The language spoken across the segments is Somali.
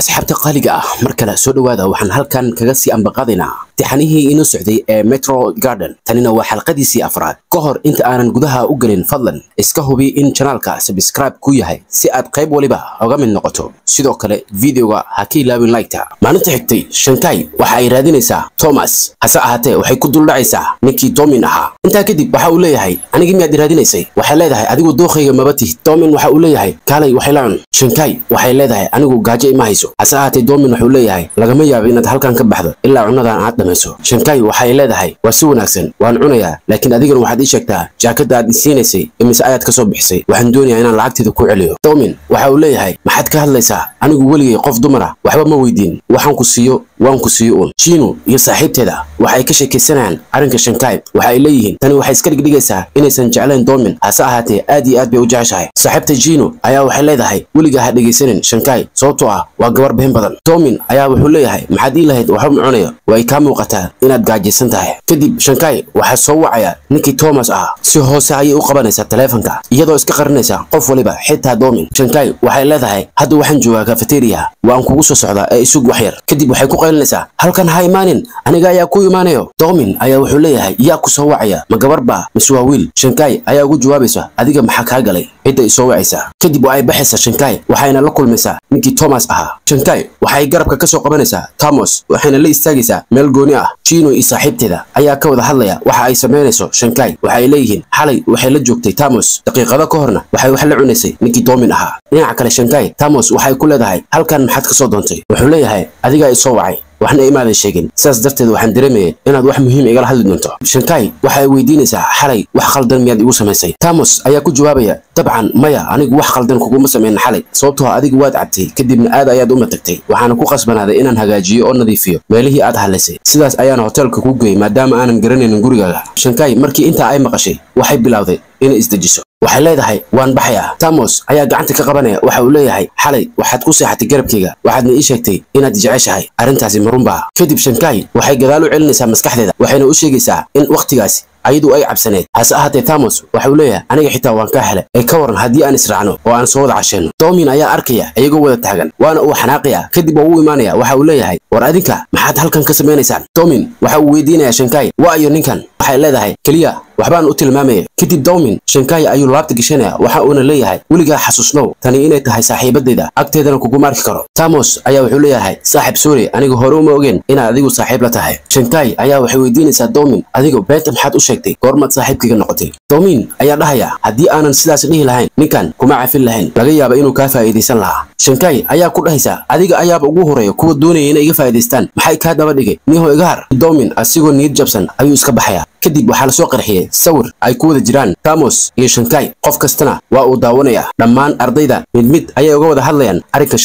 asxaabta qaaliga ah markale soo dhawaada waxaan halkan kaga sii ambaqaadinaa tixanihii inoo socday ee Metro Garden tanina waa xalqadiisii afraad ka hor inta aanan gudaha u galin fadlan iska hubi in channelka subscribe ku yahay si aad qayb waliba uga mid noqoto sidoo kale videoga ha ka ilaawin like-ta maalinta xigtay Shankai waxa ay raadinaysaa Thomas hase ahaatee waxay ku dul dhacaysaa ninkii Domin ahaa inta kadib waxa uu leeyahay anigii miyaad raadinaysay waxa leedahay adigu dookhayga mabati Domin waxa uu leeyahay kaalay waxay laan Shankai waxay leedahay anigu gaajo ima hayso hase ahaatee Domin waxa uu leeyahay lagama yaabo inaad halkan ka baxdo ilaa cunadan aad dhamayso Shankai waxay leedahay waa si wanaagsan waan cunayaa laakiin adigana waxaad ii sheegtaa jaakada aad isiinaysay imise ayaad ka soo bixisay waxaan doonayaa inaan lacagteeda ku celiyo Domin waxa uu leeyahay maxaad ka hadlaysaa anigu weligay qof dumar ah waxba ma weydiin waxaan ku siiyo waan ku siiyo Chino iyo saaxiibteeda waxay ka sheekaysanayaan arrinka Shankai waxay leeyihiin tani waxay iska dhigaysaa inaysan jeclayn Domin hase ahaatee aad iyo aad bay u jeceshahay saaxiibta Chino ayaa waxay leedahay weligaa ha dhageysanin Shankai sababtoo ah waa gabar been badan Domin ayaa wuxuu leeyahay maxaad ii lahayd waxba ma cunayo way ka muuqataa inaad gaajaysan tahay kadib Shankai waxa soo wacaya ninkii Thomas ah si hoose ayay u qabanaysaa telefonka iyadoo iska qarinaysa qof waliba xitaa Domin Shankai waxay leedahay hadda waxaan joogaa cafeteria waan kugu soo socdaa ee isug wax yar kadib waxay ku qaylinaysaa halkan ha imaanin aniga ayaa ku imaanayo Domin ayaa wuxuu leeyahay yaa ku soo wacaya ma gabarba mise waa wiil Shankai ayaa ugu jawaabaysa adiga maxaa ka galay cidda isoo wacaysa kadib ay baxaysaa Shankai waxayna la kulmaysaa ninkii Thomas ahaa Shankai waxay garabka ka soo qabanaysaa Thomas waxayna la istaagaysaa meel gooni ah Chino iyo saaxiibteeda ayaa ka wada hadlaya waxa ay sameynayso Shankai waxay leeyihiin xalay waxay la joogtay Thomas daqiiqado ka horna waxay wax la cunaysay ninkii Domin ahaa dhinaca kale Shankai Thomas waxay ku leedahay halkan maxaad ka soo doontay wuxuu leeyahay adiga ay soo wacay waxna imaadan sheegin saas darteed waxaan dareemayay inaad wax muhiim igala hadli doonto Shankai waxay weydiinaysaa xalay wax khaldan miyaad igu samaysay Thomas ayaa ku jawaabaya dabcan maya anigu wax khaldan kuguma sameyn xalay sababtoo ah adigu waad cabtay kadibna aad ayaad u matagtay waxaana ku qasbanaaday inaan hagaajiyo oo nadiifiyo meelihii aad halaysay sidaas ayaana hotelka ku geeyay maadaama aanan garanaynin gurigaaga Shankai markii inta ay maqashay waxay bilowday inay isdajiso waxay leedahay waan baxayaa Thomas ayaa gacanta ka qabanaya waxa uu leeyahay xalay waxaad ku seexatay garabkayga waxaadna ii sheegtay inaad jeceshahay arrintaasi marunba kadib Shankai waxay gadaal u celinaysaa maskaxdeeda waxayna u sheegaysaa in waqtigaasi ayadu ay cabsaneed hase ahaatee Thomas waxa uu leeyahay aniga xitaa waan ka helay ee ka waran haddii aan israacno oo aan soo wada casheeno Domin ayaa arkaya iyagoo wada taagan waana uu xanaaqaya kadib uu imaanaya waxa uu leeyahay war adinka maxaad halkan ka sameeynaysaa Domin waxa uu weydiinayaa Shankai waa ayo ninkan waxay leedahay kaliya waxbaan u tilmaamay kadib Domin Shankai ayuu laabta gashanaya waxa uu leeyahay weligaa xasuusnow tani inay tahay saaxiibadeeda agteedana kugu marki karo Thomas ayaa wuxuu leeyahay saaxiib sorry aniga hore uma ogeen inaad adigu saaxiib la tahay Shankai ayaa waxay weydiinaysaa Domin adigu beenta maxaad u sheegtay goormaad saaxiibkiga noqotay Domin ayaa dhahaya haddii aanan sidaas dhihi lahayn ninkan kuma cafin lahayn laga yaabo inuu ka faa'iideysan lahaa Shankai ayaa ku dhahaysa adiga ayaaba ugu horeeyo kuwa doonaya inay iga faa'iideystaan maxay ka daba dhigay niho iga har Domin asigoo niyad jabsan ayuu iska baxaya kadib waxaa la soo qarxiyay sawir ay ku wada jiraan Thomas iyo Shankai qof kastana waa uu daawanaya dhammaan ardayda mid ayay uga wada hadlayaan arrinka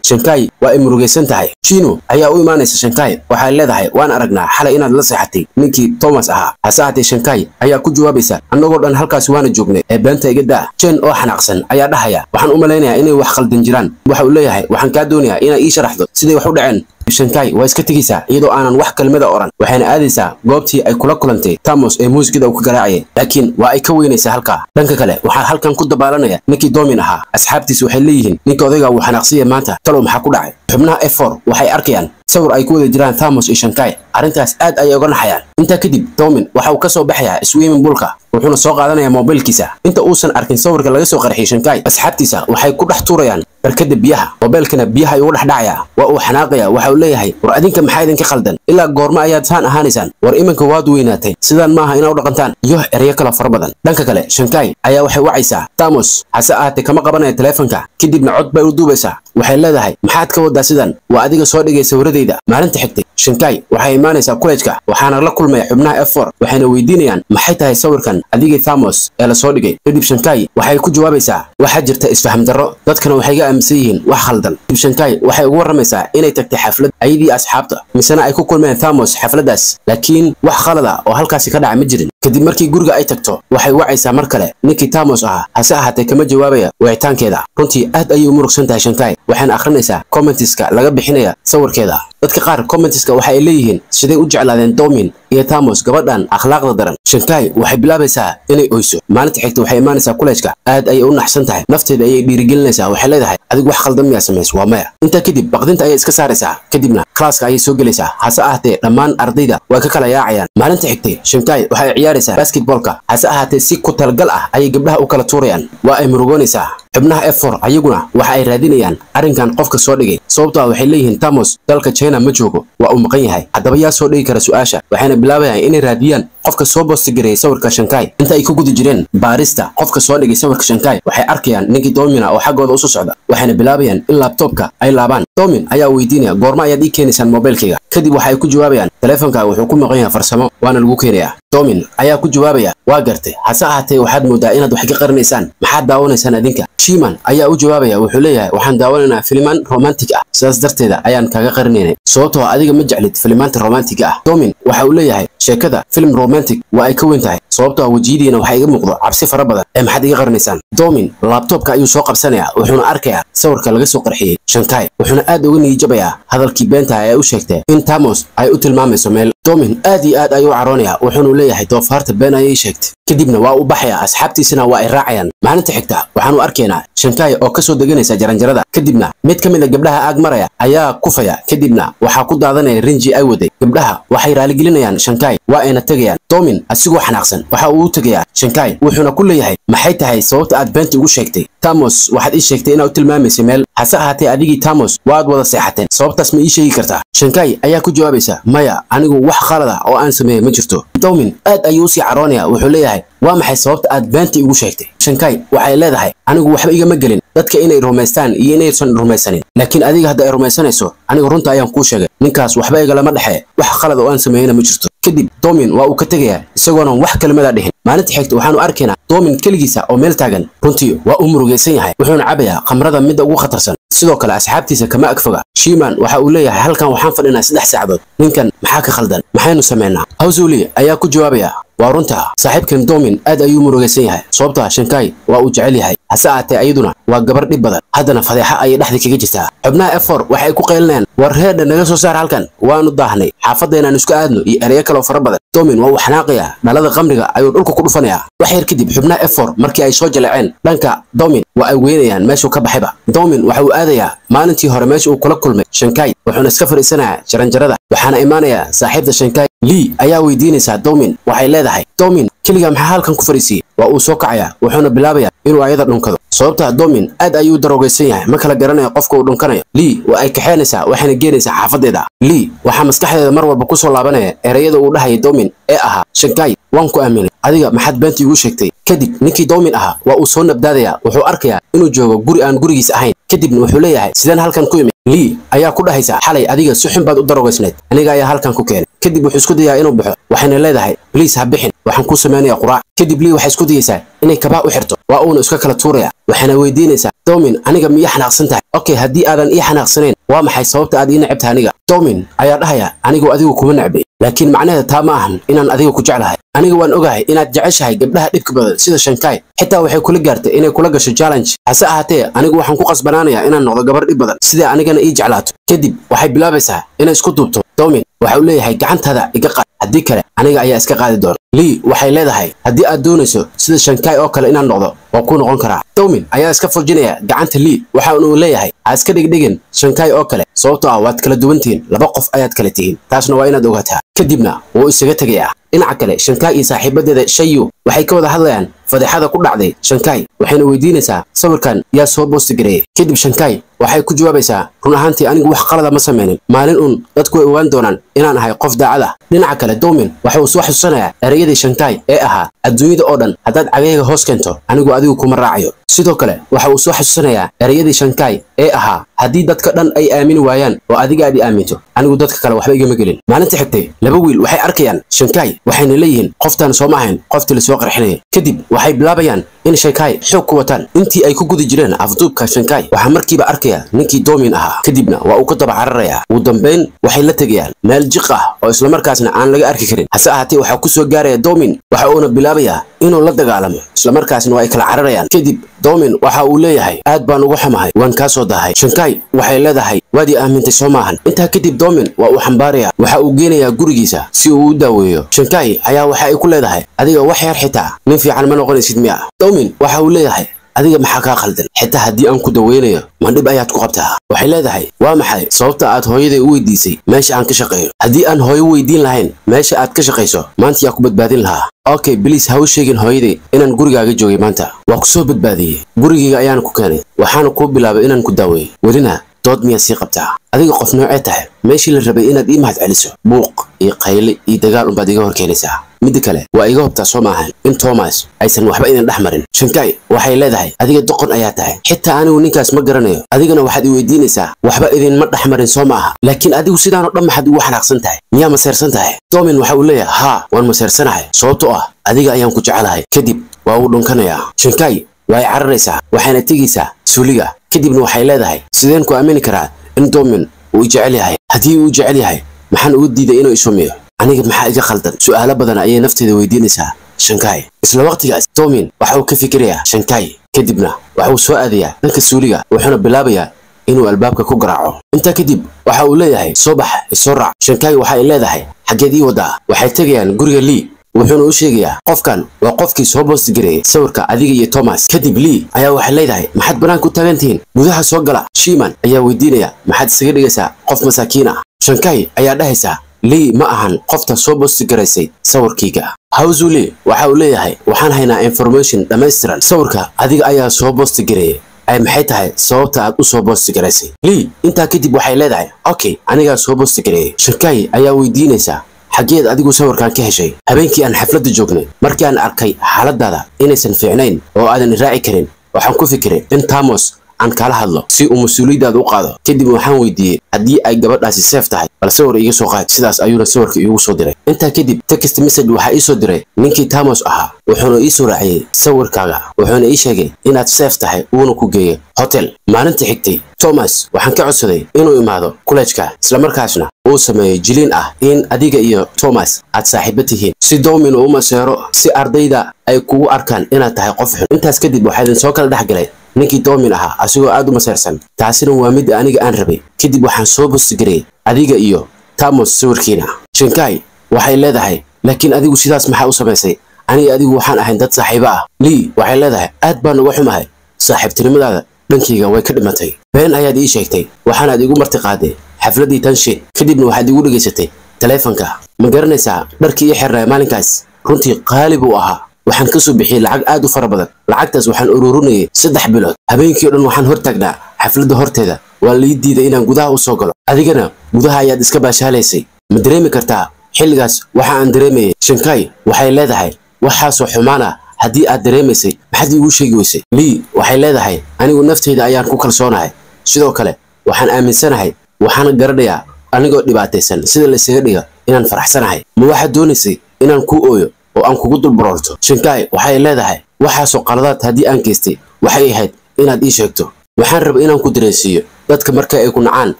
Shankai waa ay murugaysan tahay Chino ayaa u imaanaysa Shankai waxay leedahay waan aragnaa xalay inaad la seexatay ninkii Thomas ahaa hase ahaatee Shankai ayaa ku jawaabaysa annagoo dhan halkaas waana joognay ee beenta iga daa Chen oo xanaaqsan ayaa dhahaya waxaan u malaynayaa inay wax khaldan jiraan waxa uu leeyahay waxaan ka doonayaa inaad ii sharaxdo siday wax u dhaceen Shankai waa iska tegaysaa iyadoo aanan wax kalmada oran waxayna aadaysaa goobtii ay kula kulantay Thomas ee muusikada uu ka garaacay laakiin waa ay ka weynaysaa halka dhanka kale waxa halkan ku dabaalanaya ninkii Domin ahaa asxaabtiis waxay leeyihiin ninka odayga uu xanaaqsiye maanta talo maxaa ku dhacay xubnaha F4 waxay arkayaan sawir ay ku wada jiraan Thomas iyo Shankai arrintaas aad ay uga naxayaan inta kadib Domin waxa uu ka soo baxayaa swimming poolka wuxuuna soo qaadanayaa mobilkiisa inta uusan arkin sawirka laga soo qarxiyay Shankai asxaabtiisa waxay ku dhex tuurayaan barkada biyaha mobilkana biyaha ayuu dhex dhacaya waa uu xanaaqaya waxa uu leeyahay war adinka maxay idinka khaldan ilaa goorma ayaad saan ahaanaysaan war imanka waad weynaatay sidaan maaha inaad u dhaqantaan iyo erayo kala fara badan dhanka kale Shankai ayaa waxay wacaysaa Thomas hase ahaatee kama qabanaya telefonka kadibna cod bay u duubaysaa waxay leedahay maxaad ka wadaa sidan waa adiga soo dhigay sawiradeeda maalinta xigtay Shankai waxay imaanaysaa college-ka waxaana la kulmaya xubnaha F4 waxayna weydiinayaan maxay tahay sawirkan adigii Thomas ee la soo dhigay kadib Shankai waxay ku jawaabaysaa waxa jirta isfaham darro dadkana waxay ga aaminsan yihiin wax khaldan kadib Shankai waxay ugu waramaysaa inay tagtay xaflad ayadii asxaabta misana ay ku kulmeen Thomas xafladaas laakiin wax khalada oo halkaasi ka dhacay ma jirin kadib markii guriga ay tagto waxay wacaysaa mar kale ninkii Thomas ahaa hase ahaatee kama jawaabaya wicitaankeeda runtii aad ayay u murugsan tahay Shankai waxaan akhrinaysaa commentiska laga bixinaya sawirkeeda. dadka qaar commentiska waxa ay leeyihiin siday u jeclaadeen Domin iyo Tamos gabadhan akhlaaqda daran. Shankai waxay bilaabaysaa inay oyso. maalinta xigta waxay imaanaysaa kuleejka aad ay u naxsan tahay, nafteeda ayay dhiirigelinaysaa. waxay leedahay adigu wax khaldan miyaa sameys? waa maya. inta kadib baqdinta ayay iska saaraysaa, kadibna klaaska ayay soo gelaysaa. hase ahaatee dhammaan ardayda way ka kala yaacayaan. maalinta xigtay Shankai waxay ciyaaraysaa basketballka, hase ahaatee si ku talgal ah ayay gabdhaha u kala tuurayaan. waa ay murugoonaysaa. xubnaha F4 ayaguna waxa ay raadinayaan arrinkan qofka soo dhigay, sababtoo ah waxay leeyihiin Tamos dalka China ma joogo, waa uu maqan yahay. haddaba yaa soo dhigi kara su'aasha? waxayna bilaabayaan inay raadiyaan qofka soo boostigareeyay sawirka Shankai. inta ay ku guda jireen baarista qofka soo dhigay sawirka Shankai, waxay arkayaan ninkii Domin oo xaggooda u soo socda, waxayna bilaabayaan in laptopka ay laabaan. Domin ayaa weydiinaya goorma ayaad ii keenaysaan mobilkayga? kadib waxay ku jawaabayaan taleefankaaga wuxuu ku maqan yahay farsamo, waana lagu keenayaa. Domin ayaa ku jawaabaya waa gartay, hase ahaatee waxaad moodaa inaad wax ka qarinaysaan. maxaad daawanaysaan adinka? Shiman ayaa u jawaabaya wuxuu leeyahay waxaan daawanaynaa filimaan romantic ah, sidaas darteeda ayaan kaaga qarinaynay, sababtoo adiga ma jeclid filimaanta romantic ah. Domin waxa uu leeyahay sheekada film romantic waa ay ka weyn tahay, sababtoo wajidiina waxa iga muuqdo cabsi fara badan ee maxaad iga qarinaysaan? Domin laptopka ayuu soo qabsanayaa, wuxuuna arkayaa sawirka laga soo qarxiyay Shankai, wuxuuna aad uga niijabayaa hadalkii beenta ee u sheegtay in Tamos ay u tilmaamayso meel. Domin aad iyo aad ayuu caroonayaa, wuxuuna leeyahay doofaarta been ayay sheegtay. kadibna waa u baxaya, asxaabtiisana waa ay raacayaan. maalinta xigta waxaanu arkaynaa Shankai oo ka soo deganaysa jaranjarada, kadibna mid ka mid ah gabdhaha aag maraya ayaa kufaya, kadibna waxaa ku daadanaya rinji ay waday. gabdhaha waxay raaligelinayaan Shankai, waa ayna tegayaan. Domin asigoo xanaaqsan waxa uu u tegayaa Shankai, wuxuuna ku leeyahay maxay tahay sababta aad beenta ugu sheegtay? Tamos waxaad ii sheegtay inaad u tilmaamaysay meel, hase ahaatee adigii Tamos waad wada seexateen, sababtaas ma ii sheegi kartaa? Shankai ayaa ku jawaabaysa maya, anigu wax khalad ah oo aan sameeyay ma jirto. Domin aad ayuu sii caroonaya, wuxuu leeyahay waa maxay sababta aad beenta igu sheegtay? Shankai waxay leedahay anigu waxba igama gelin dadka inay rumaystaan iyo inaysan rumaysanin, laakiin adiga hadda ay rumaysanayso anigu runta ayaan kuu sheegay. ninkaas waxba igalama dhaxee, wax khalad oo aan sameeyayna ma jirto. kadib Domin waa uu ka tegayaa isagoona wax kalmada dhihin. maalinta xigta waxaanu arkaynaa Domin keligiisa oo meel taagan, runtii waa uu murugaysan yahay, wuxuuna cabayaa khamrada midda ugu khatarsan. sidoo kale asxaabtiisa kama agfoga. Shiman waxa uu leeyahay halkan waxaan fadhinaa 3 saacadood, ninkan maxaa ka khaldan? maxaynu sameynaa? Hawzuli ayaa ku jawaabaya waa runta saaxiibkan Domin aad ayuu murugaysan yahay, sababtoo ah Shankai waa uu jecel yahay, hase ahaatee ayaduna waa gabar dhib badan, haddana fadeexa ayay dhexda kaga jirtaa. xubnaha F4 waxay ku qaylinayaan war reedha naga soo saar halkan, waanu daahnay, xaafadeenaan isku aadno iyo ereyo kale oo fara badan. Domin waa uu xanaaqayaa, dhalada qamriga ayuu dhulka ku dhufanayaa. wax yar kadib xubnaha F4 markii ay soo jaleeceen dhanka Domin waa ay weynayaan meeshuu ka baxayba. Domin waxa uu aadayaa maalintii hore meesha uu kula kulmay Shankai, wuxuuna iska fariisanayaa jaranjarada, waxaana imaanaya saaxiibta Shankai Lee ayaa weydiinaysaa Domin, waxay leedahay Domin keliga maxaa halkan ku fariisiyay? waa uu soo kacayaa, wuxuuna bilaabayaa inuu ayada dhunkado, sababta Domin aad ayuu daroogaysan yahay, ma kala garanayo qofka uu dhunkanayo. Lee waa ay kaxeenaysaa, waxayna geenaysaa xaafadeeda. Lee waxaa maskaxdeeda mar walba ku soo laabanaya erayada uu dhahayay Domin ee ahaa Shankai waan ku aaminay, adiga maxaad beenta igu sheegtay? kadib ninkii Domin ahaa waa uu soo nabdaadaya, wuxuu arkayaa inuu joogo guri aan gurigiis ahayn, kadibna wuxuu leeyahay sideen halkan ku imid? Lee ayaa ku dhahaysa xalay adiga si xun baad u daroogaysnayd, aniga ayaa halkan ku keenay. kadib wuxuu isku dayaa inuu baxo, waxayna leedahay please ha bixin, waxaan ku sameeyaa quraac. kadib Lee waxay isku dayaysaa inay kabaa u xirto, waa uuna iska kala tuuraya, waxayna weydiinaysaa Domin aniga miya xanaaqsan tahay? okay haddii aadan ii xanaaqsanayn waa maxay sababta aad ii necebtahay aniga? Domin ayaa dhahaya anigu adigu kuma necbay, laakiin macnaheeda taa ma ahan inaan adiga ku jeclahay. aniga waan ogahay inaad jeceshahay gabdhaha dhibka badan sida Shankai, xitaa waxay kula gaartay inay kula gasho challenge, hase ahaatee anigu waxaan ku qasbanaanayaa inaan noqdo gabar dhib badan sida anigana ii jeclaato. kadib waxay bilaabaysaa inay isku duubto. Domin waxa uu leeyahay gacantaada iga qaad, haddii kale aniga ayaa iska qaadi doona. Lee waxay leedahay haddii aad doonayso sida Shankai oo kale inaan noqdo waa ku noqon karaa. Domin ayaa iska fujinaya gacanta Lee, waxa uu leeyahay ha iska dhigdhigin Shankai oo kale, sababtoo ah waad kala duwantihiin, laba qof ayaad kala tihiin, taasna waa inaad ogaataa. kadibna wuu isaga tagayaa. dhinaca kale Shankai iyo saaxiibadeeda Shayu waxay ka wada hadlayaan fadeexada ku dhacday Shankai, waxayna weydiinaysaa sawirkan yaa soo boostigareeyay. kadib Shankai waxay ku jawaabaysaa run ahaantii anigu wax qalada ma sameynin, maalin uun dadku way ogaan doonaan inaan ahay qof daacad ah. dhinaca kale Domin waxa uu soo xasuusanayaa erayadii Shankai ee ahaa adduunyada oo dhan haddaad cagayga hoos keento anigu adigu kuma raacayo. sidoo kale waxa uu soo xasuusanayaa erayadii Shankai ee ahaa haddii dadka dhan ay aamini waayaan oo adiga aad aaminto anigu dadka kale waxba igama gelin. maalinta xigtay laba wiil waxay arkayaan Shankai, waxayna leeyihiin qoftan soo ma ahayn qoftii la soo qarxinayay. kadib waxay bilaabayaan in Shankai xoog ku wataan intii ay ku gudi jireen afduubka Shankai waxa markiiba arkaya ninkii Domin ahaa kadibna waa uu ka daba cararaya ugu dambeyn waxay la tagayaan meel jiq ah oo isla markaasna aan laga arki karin hase ahaatee waxa ku soo gaaraya Domin waxa uu bilaabaya inuu la dagaalamo isla markaasna waa ay kala cararayaan kadib Domin waxa uu leeyahay aad baan ugu xamahay waan ka soo dahay Shankai waxay leedahay waadi aamintay Soomahan inta kadib Domin waa uu xambaaraya waxa uu geenayaa gurigiisa si uu u daaweeyo Shankai ayaa waxa ay ku leedahay adiga wax yar xitaa nin fiican ma noqonaysid miya Domin waxa uu leeyahay adiga maxaa ka qaldan xitaa haddii aan ku daweynayo mandhib ayaad ku qabtaa waxay leedahay waa maxay sababta aad hooyaday u weydiisay meesha aan ka shaqeeyo haddii aan hooyo weydiin lahayn meesha aad ka shaqeyso maanta yaa ku badbaadin lahaa okay please ha u sheegin hooyaday inaan gurigaaga joogay maanta waa ku soo badbaadiyey gurigayga ayaan ku keenay waxaana kuu bilaabay inaan ku daaweeyo welina dood miyaa sii qabtaa adiga qof noocee tahay meeshii la rabay inaad ii mahad celiso buuq iyo qayle iyo dagaal unbaad iga hor keenaysaa mid kale waa iga hubtaa Soomahan in Thomas aysan waxba idin dhaxmarin Shankai waxay leedahay adiga doqon ayaa tahay xitaa anigu ninkaas ma garanayo adigana waxaad i weydiinaysaa waxba idin ma dhaxmarin Soomaha laakiin adigu sidaan oo dhan maxaad ugu xanaaqsan tahay miyaa maseersan tahay Domin waxa uu leeyahay ha waan maseersanahay sababtoo ah adiga ayaan ku jecelahay kadib waa uu dhunkanayaa Shankai way cararaysaa waxayna tegaysaa suuliga kadibna waxay leedahay sideen ku aamini karaa in Domin uu jecel yahay haddii uu jecel yahay maxaan ugu diiday inuu isumiyo aniga maxaa iga khaldan su'aalo badan ayay nafteeda weydiinaysaa Shankai isla waqtigaas Domin waxa uu ka fikirayaa Shankai kadibna waxa uu soo aadayaa dhanka suuliga wuxuuna bilaabayaa inuu albaabka ku garaaco inta kadib waxa uu leeyahay soo bax soo raac Shankai waxa ay leedahay xageedii wada waxay tagayaan guriga Lee wuxuuna u sheegayaa qofkan waa qofkii soo boosti gareeyay sawirka adiga iyo Thomas kadib Lee ayaa waxay leedahay maxaad banaan ku taagantihiin gudaha soo gala Shiman ayaa weydiinaya maxaad isaga dhigaysaa qof masaakiin ah Shankai ayaa dhahaysaa Lee ma ahan qofta soo boosti gareysay sawirkayga Hawzuli waxa uu leeyahay waxaan haynaa information dhammaystiran sawirka adiga ayaa soo boosti gareeyay ay maxay tahay sababta aad u soo boosti gareysay Lee inta kadib waxay leedahay okay aniga soo boosti gareeyay Shankai ayaa weydiinaysaa xageed adigu sawirkan ka heshay habeenkii aan xafladda joognay markii aan arkay xaaladaada inaysan fiicnayn oo aadan raaci karin waxaan ku fikiray in Thomas aan kala hadlo si uu mas'uuliyadda u qaado kadib waxaan weydiiyay haddii ay gabadhaasi safe tahay bal sawir iga soo qaad sidaas ayuuna sawirka iigu soo diray inta kadib text message waxa ii soo diray ninkii Thomas ahaa wuxuuna ii soo raaciyay sawirkaaga wuxuuna ii sheegay inaad safe tahay uuna ku geeyo hotel maalinta xigtay Thomas waxaan ka codsaday inuu imaado college-ka isla markaasna uu sameeyo jilin ah in adiga iyo Thomas aad saaxiibo tihiin si Domin uu maseero si ardayda ay kugu arkaan inaad tahay qof xun intaas kadib waxaa idin soo kala dhaxgalay ninkii Domin ahaa asigoo aad u maseersan taasina waa mid aniga aan rabay kadib waxaan soo boosti gareeyay adiga iyo Thomas sawirkiina Shankai waxay leedahay laakiin adigu sidaas maxaa u samaysay aniga adigu waxaan ahayn dad saaxiibo ah Lee waxay leedahay aad baan uga xumahay saaxiibtinimadaada dhankayga way ka dhimatay been ayaad ii sheegtay waxaanaad igu marti qaaday xafladii tanshiid kadibna waxaad igu dhageysatay taleefanka ma garanaysaa dharkii ii xirnay maalinkaas runtii qaali buu ahaa waxaan ka soo bixiyay lacag aad u fara badan lacagtaas waxaan ururinayay 3 bilood habeenkii dhan waxaan hor taagnaa xafladda horteeda waa la ii diiday inaan gudaha u soo galo adigana gudaha ayaad iska baashaalaysay ma dareemi kartaa xilligaas waxa aan dareemayay Shankai waxay leedahay waxaasoo xumaana haddii aad dareemaysay maxaad iigu sheegi weysay Lee waxay leedahay anigu nafteyda ayaan ku kalsoonahay sidoo kale waxaan aaminsanahay waxaan garanayaa anigoo dhibaataysan sida la isaga dhiga inaan faraxsanahay ma waxaad doonaysay inaan ku ooyo oo aan kugu dulbaroorto Shankai waxay leedahay waxaasoo qaladaad haddii aan geystay waxay ahayd inaad ii sheegto waxaan rabay inaan ku dareensiiyo dadka marka ay ku nacaan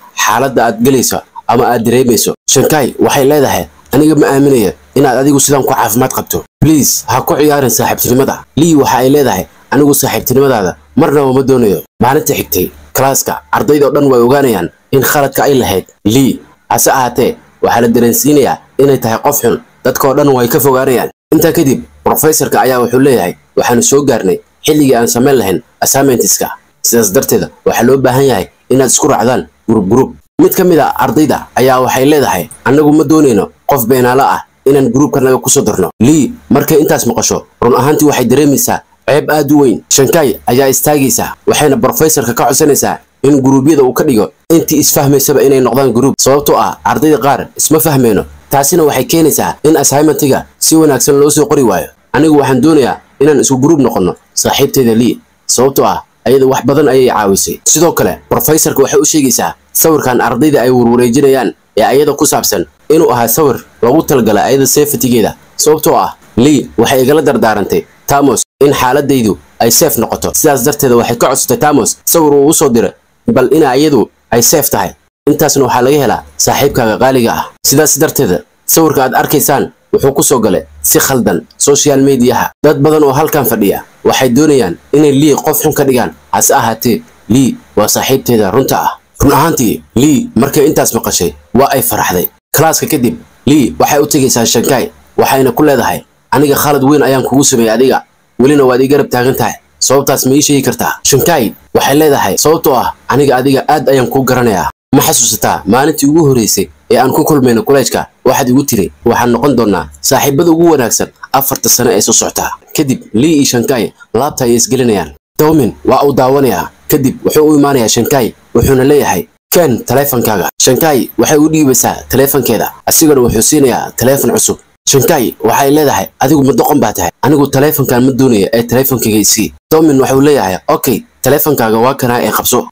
xaaladda aad galayso ama aad dareemayso Shankai waxay leedahay aniga ma aaminayo inaad adigu sidaan ku caafimaad qabto please ha ku ciyaarin saaxiibtinimada Lee waxa ay leedahay anigu saaxiibtinimadaada marnaba ma doonayo maalinta xigtay klaaska ardayda oo dhan way ogaanayaan in khaladka ay lahayd Lee hase ahaatee waxaa la dareensiinayaa inay tahay qof xun dadka oo dhan way ka fogaanayaan inta kadib professorka ayaa wuxuu leeyahay waxaanu soo gaarnay xilligii aan samayn lahayn assignmentska sidaas darteeda waxaa loo baahan yahay inaad isku raacdaan group mid ka mid ah ardayda ayaa waxay leedahay anagu ma doonayno qof beenaalo ah inaan groupkanaga ku soo darno Lee markay intaas maqasho run ahaantii waxay dareemaysaa ceeb aad u weyn Shankai ayaa istaagaysa waxayna professorka ka codsanaysaa in gruubyada uu ka dhigo intii isfahmaysaba inay noqdaan group sababtoo ah ardayda qaar isma fahmeeno taasina waxay keenaysaa in assignmentiga si wanaagsan loo soo qori waayo anigu waxaan doonayaa inaan isku group noqono saaxiibteeda Lee sababtoo ah ayada wax badan ayay caawisay sidoo kale professorka waxay u sheegaysaa sawirkan ardayda ay warwareejinayaan ee ayada ku saabsan inuu ahaa sawir lagu talgalay ayada safety-geeda sababtoo ah Lee waxay igala dardaarantay Thomas in xaaladaydu ay safe noqoto sidaas darteeda waxay ka codsatay Thanos sawir uu soo diray bal ina iyadu ay safe tahay intaasna waxa laga helaa saaxiibkaaga qaaliga ah sidaas darteeda sawirka aad arkaysaan wuxuu ku soo galay si khaldan social media dad badan oo halkan fadhiya waxay doonayaan inay Lee qof xun ka dhigaan hase ahaatee Lee waa saaxiibteeda runta ah run ahaantii Lee markay intaas maqashay waa ay faraxday klaaska kadib Lee waxay u tagaysaa Shanghai waxayna ku leedahay aniga khalad weyn ayaan kugu sameeyay adiga welina waad iga garab taagan tahay sababtaas ma ii sheegi kartaa Shanghai waxay leedahay sababtoo ah aniga adiga aad ayaan ku garanayaa ma xasuusataa maalintii ugu horeysay ee aan ku kulmayno college-ka waxaad igu tiri waxaan noqon doonaa saaxiibada ugu wanaagsan 4 sano ee soo socota kadib Lee iyo Shanghai laabta ay isgelinayaan Dawmin waa uu daawanayaa kadib wuxuu u imaanayaa Shanghai wuxuuna leeyahay ken teleefankaaga Shanghai waxay u dhiibaysaa teleefankeeda asigana wuxuu siinayaa teleefan cusub Shanghai waxay leedahay adigu ma doqon baa tahay anigu teleefankan ma doonayo ee teleefankayga isii Dawmin wuxuu leeyahay okay teleefankaaga waa kana ee qabso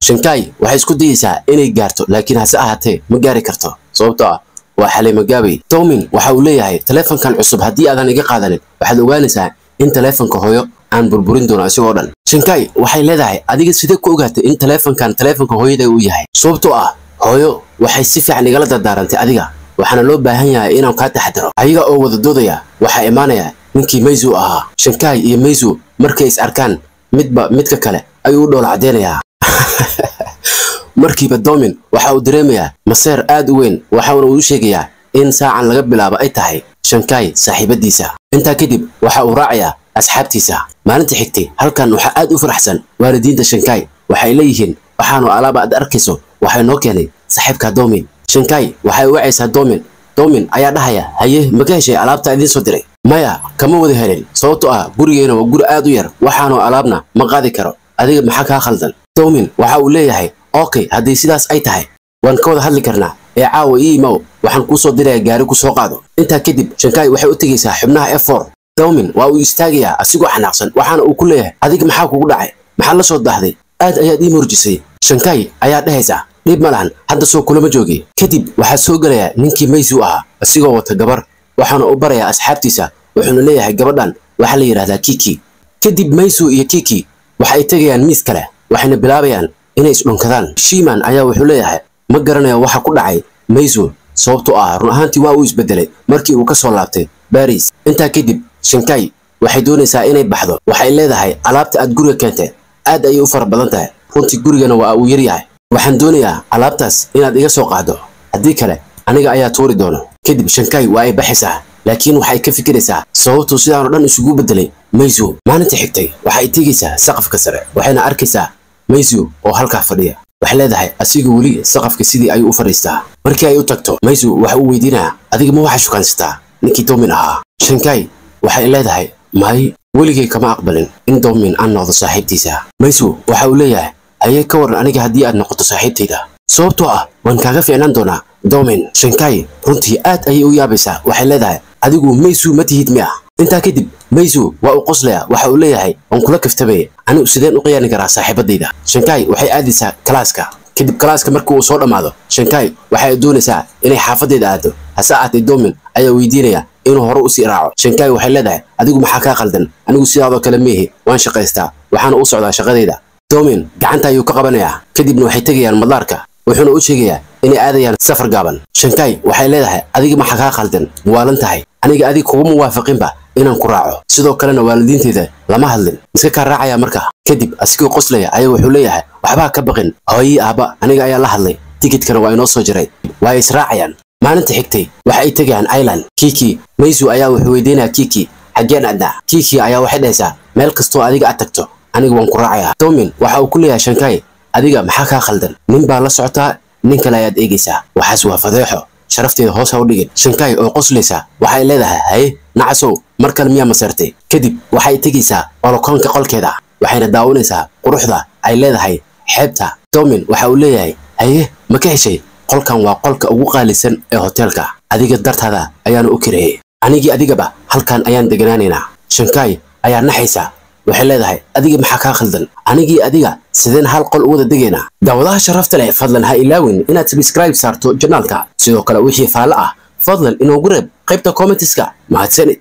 Shanghai waxay isku dayaysaa inay gaarto laakiin hase ahaatee ma gaari karto sababtoo ah waa Xaliima Gaabay Dawmin waxa uu leeyahay teleefankan cusub haddii aadan iga qaadanin waxaad ogaanaysaa in teleefanka hooyo aan burburin doono asigoo dhan Shanghai waxay leedahay adiga sidee ku ogaatay in teleefanka hooyada uu yahay sababtoo ah hooyo waxay si fiican igala dardaarantay adiga waxaana loo baahan yahay inaan ka taxadaro ayaga oo wada doodaya waxa imaanaya ninkii Meizu ahaa Shanghai iyo Meizu markay is arkaan midka kale ayuu u dhool cadeenayaa markiiba Dawmin waxa uu dareemayaa maseer aad u weyn waxaana uu sheegayaa in saacan laga bilaabo ay tahay Shanghai saaxiibadiisa inta kadib waxa uu raacayaa asxaabtiisa maalintii xigtay halkan waxa aad u faraxsan waalidiinta Shanghai waxay leeyihiin waxaanu alaaba aad arkayso waxay noo keenay saaxiibka Dawmin Shanghai waxay u wacaysaa Dawmin ayaa dhahaya haye ma ka heshay alaabta idin soo diray maya kama wada helin sababtoo ah gurigeena waa guri aad u yar waxaanu alaabna ma qaadi karo adiga maxaa ka khaldan Dawmin waxa uu leeyahay okay haddii sidaas ay tahay waan ka wada hadli karnaa ee caawa ii imaw waxaan kuu soo dirayaa gaari ku soo qaado intaa kadib Shanghai waxay u tagaysaa xubnaha F4 Dawmin waa uu istaagayaa asigoo xanaaqsan waxaana uu ku leeyahay adiga maxaa kugu dhacay maxaa la soo daahday aad ayaad ii murjisay Shanghai ayaa dhahaysa dhib ma lahan hadda soo kulama joogi kadib waxaa soo galaya ninkii Meizu ahaa asigoo wata gabar waxaana u barayaa asxaabtiisa wuxuuna leeyahay gabadhan waxa la yiraahdaa Kiki kadib Meizu iyo Kiki waxay tagayaan miis kale waxayna bilaabayaan inay isdhunkadaan Shiman ayaa wuxuu leeyahay ma garanayo waxa ku dhacay Meizu sababtoo ah run ahaantii waa uu isbedelay markii uu ka soo laabtay Paris intaa kadib Shanghai waxay doonaysaa inay baxdo waxay leedahay alaabta aad guriga keentay aad ay u fara badan tahay runtii gurigana waa uu yar yahay waxaan doonayaa alaabtaas inaad iga soo qaado haddii kale aniga ayaa tuuri doono kadib Shanghai waa ay baxaysaa laakiin waxay ka fikiraysaa sababtuu sidaan oo dhan isugu bedelay Meizu maalintii xigtay waxay tegaysaa saqafka sare waxayna arkaysaa Meizu oo halkaa fadhiya waxay leedahay asiga weli saqafka sidii ayuu u fadhiistaa markii ay u tagto Meizu waxa uu weydiinayaa adiga ma waxa shukaansataa ninkii Dawmin ahaa Shanghai waxay leedahay may weligay kama aqbalin in Dawmin aan noqdo saaxiibtiisa Meizu waxa uu leeyahay ayay ka waran aniga haddii aad noqoto saaxiibtayda sababtoo ah waan kaaga fiicnaan doonaa Dawmin Shanghai runtii aad ayay u yaabaysaa waxay leedahay adigu Meizu ma tihid miya intaa kadib Meizu waa uu qoslaya waxa uu leeyahay waan kula kaftabay anigu sideen u qiyaani karaa saaxiibadayda Shanghai waxay aadaysaa klaaska kadib klaaska markii uu soo dhamaado Shanghai waxay doonaysaa inay xaafadeeda aado hase ahaatee Dawmin ayaa weydiinaya inuu hore u sii raaco Shanghai waxay leedahay adigu maxaa ka qaldan anigu sidaadoo kale meehi waan shaqaystaa waxaana u socdaa shaqadayda Dawmin gacanta ayuu ka qabanayaa kadibna waxay tagayaan madaarka wuxuuna u sheegayaa inay aadayaan safar gaaban Shanghai waxay leedahay adiga maxaa ka qaldan waalan tahay aniga adiga kugu muwaafaqinba inaan ku raaco sidoo kalena waalidiinteeda lama hadlin iska ka raacaya markaa kadib asigoo qoslaya ayaa wuxuu leeyahay waxba ka baqin hooyii aaba aniga ayaa la hadlay tikidkana waa inoo soo jiray waa israacayaan maalinta xigtay waxa ay tagayaan island Kiki Meizu ayaa wuxuu weydiinayaa Kiki xageen aadna Kiki ayaa waxay dhahaysaa meel kastoo adiga aad tagto aniga waan ku raacayaa Dawmin waxa uu ku leeyahay Shanghai adiga maxaa ka khaldan nin baa la socotaa nin kale ayaad eegaysaa waxaas waa fadeexo sharafteeda hoos ha u dhigin Shanghai oo qoslaysa waxay leedahay haye nacasow mar kale miyaa maseertay kadib waxay tegaysaa olokoonka qolkeeda waxayna daawanaysaa quruxda ay leedahay xeebta Dawmin waxa uu leeyahay haye ma ka heshay qolkan waa qolka ugu qaalisan ee hoteelka adiga dartada ayaan u kireeyay anigii adigaba halkan ayaan deganaanaynaa Shanghai ayaa naxaysa waxay leedahay adiga maxaa ka khaldan anigii adiga sideen hal qol u wada degeena daawadaha sharafta leh fadlan ha ilaawin inaad subscribe saarto channelka sidoo kale wixii faalo ah fadlan inoo gurab qaybta comments-ka mahadsanid